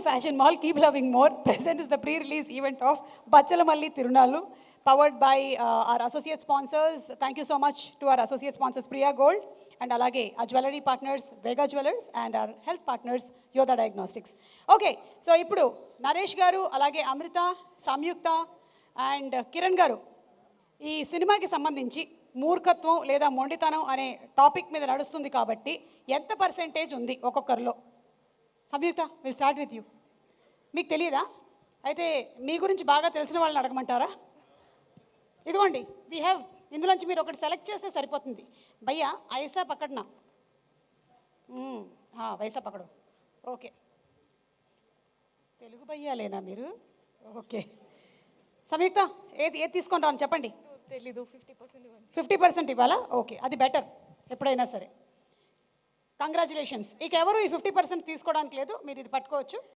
Fashion Mall, keep loving more. Present is the pre-release event of Bachalamalli Tirunalu, powered by our associate sponsors. Thank you so much to our associate sponsors, Priya Gold, and alage our jewelry partners, Vega Jewelers, and our health partners, Yoda Diagnostics. Okay, so ఇప్పుడు నరేష్ గారు అలాగే అమృత, సంయుక్త and Kiran గారు ఈ సినిమాకి సంబంధించి మూర్ఖత్వం లేదా మొండితనం అనే టాపిక్ మీద నడుస్తుంది కాబట్టి ఎంత పర్సెంటేజ్ ఉంది ఒక్కొక్కరిలో? సంయుక్త, విల్ స్టార్ట్ విత్ యూ. మీకు తెలియదా? అయితే మీ గురించి బాగా తెలిసిన వాళ్ళని అడగమంటారా? ఇదిగోండి, వీ హ్యావ్ ఇందులోంచి మీరు ఒకటి సెలెక్ట్ చేస్తే సరిపోతుంది. భయ్యా ఐసా పక్కడనా? వైసా పక్కడు. ఓకే, తెలుగు భయ్యాలేనా మీరు? ఓకే, సంయుక్త ఏది ఏది తీసుకొని రాను చెప్పండి. తెలీదు. 50% ఇవ్వాలా? ఓకే, అది బెటర్ ఎప్పుడైనా సరే. కంగ్రాచులేషన్స్. ఇక ఎవరు ఈ 50% తీసుకోవడానికి లేదు, మీరు ఇది పట్టుకోవచ్చు.